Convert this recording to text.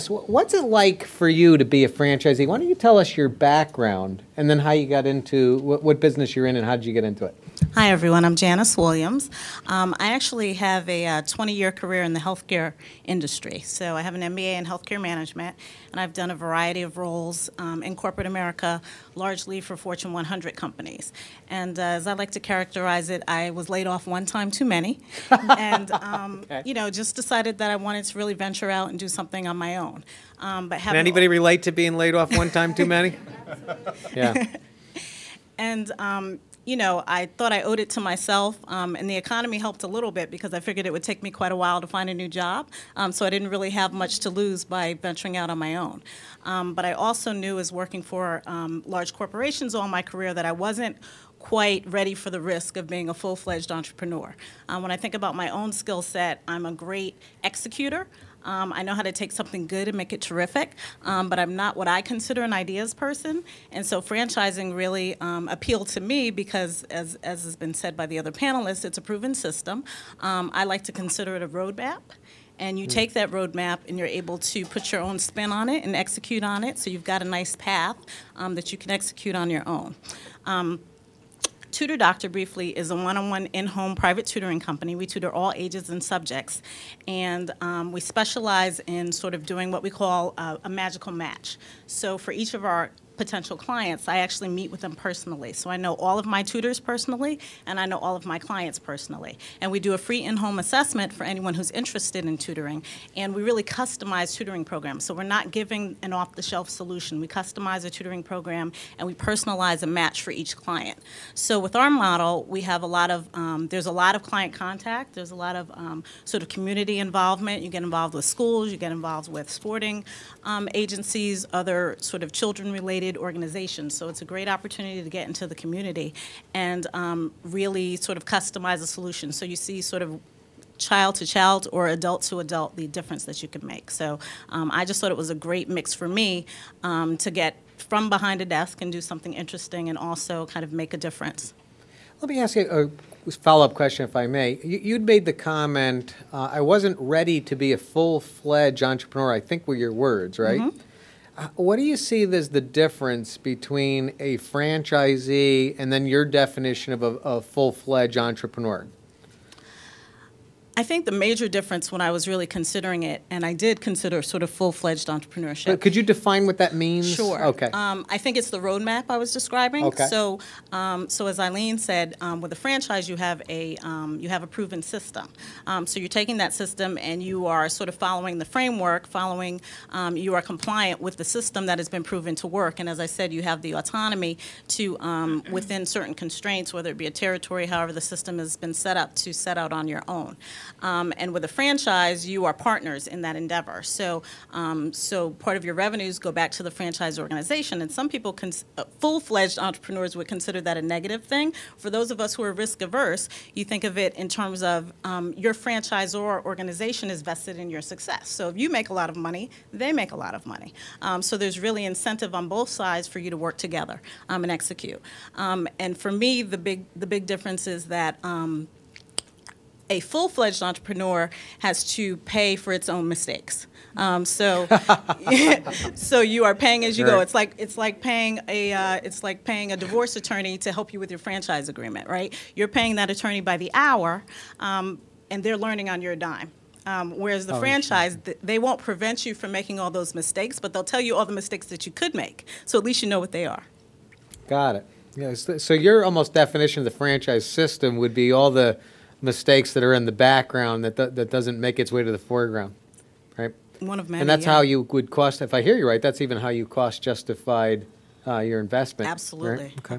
So what's it like for you to be a franchisee? Why don't you tell us your background and then how you got into what business you're in and how did you get into it? Hi, everyone. I'm Janice Williams. I actually have a 20-year career in the healthcare industry. So I have an MBA in healthcare management, and I've done a variety of roles in corporate America, largely for Fortune 100 companies. And as I like to characterize it, I was laid off one time too many, and Okay. you know, just decided that I wanted to really venture out and do something on my own. Can anybody relate to being laid off one time too many? Yeah. And you know, I thought I owed it to myself, and the economy helped a little bit because I figured it would take me quite a while to find a new job, so I didn't really have much to lose by venturing out on my own. But I also knew as working for large corporations all my career that I wasn't quite ready for the risk of being a full-fledged entrepreneur. When I think about my own skill set, I'm a great executor. I know how to take something good and make it terrific, but I'm not what I consider an ideas person. And so franchising really appealed to me because, as has been said by the other panelists, it's a proven system. I like to consider it a roadmap. And you take that roadmap and you're able to put your own spin on it and execute on it, so you've got a nice path that you can execute on your own. Tutor Doctor, briefly, is a one-on-one in-home private tutoring company. We tutor all ages and subjects, and we specialize in sort of doing what we call a magical match. So for each of our potential clients, I actually meet with them personally. So I know all of my tutors personally, and I know all of my clients personally. And we do a free in-home assessment for anyone who's interested in tutoring, and we really customize tutoring programs. So we're not giving an off-the-shelf solution. We customize a tutoring program, and we personalize a match for each client. So with our model, we have a lot of, there's a lot of client contact, there's a lot of sort of community involvement. You get involved with schools, you get involved with sporting agencies, other sort of children-related organizations. So it's a great opportunity to get into the community and really sort of customize a solution. So you see sort of child to child or adult to adult, the difference that you can make. So I just thought it was a great mix for me to get from behind a desk and do something interesting and also kind of make a difference. Let me ask you a follow-up question, if I may. You'd made the comment, I wasn't ready to be a full-fledged entrepreneur, I think were your words, right? Mm-hmm. What do you see as the difference between a franchisee and then your definition of a full-fledged entrepreneur? I think the major difference when I was really considering it, and I did consider sort of full-fledged entrepreneurship. But could you define what that means? Sure. Okay. I think it's the roadmap I was describing. Okay. So, so as Eileen said, with a franchise, you have a proven system. So you're taking that system and you are sort of following the framework, you are compliant with the system that has been proven to work. And as I said, you have the autonomy to, within certain constraints, whether it be a territory, however the system has been set up, to set out on your own. And with a franchise, you are partners in that endeavor. So, so part of your revenues go back to the franchise organization. And some people, full-fledged entrepreneurs, would consider that a negative thing. For those of us who are risk-averse, you think of it in terms of your franchisor organization is vested in your success. So if you make a lot of money, they make a lot of money. So there's really incentive on both sides for you to work together and execute. And for me, the big difference is that a full-fledged entrepreneur has to pay for its own mistakes. So you are paying as you go. It's like paying a divorce attorney to help you with your franchise agreement, right? You're paying that attorney by the hour, and they're learning on your dime. Whereas the franchise, they won't prevent you from making all those mistakes, but they'll tell you all the mistakes that you could make. So at least you know what they are. Got it. Yes. So your almost definition of the franchise system would be all the mistakes that are in the background that doesn't make its way to the foreground, right? One of many. And that's how you would cost, if I hear you right, that's even how you cost justified your investment. Absolutely. Right? Okay.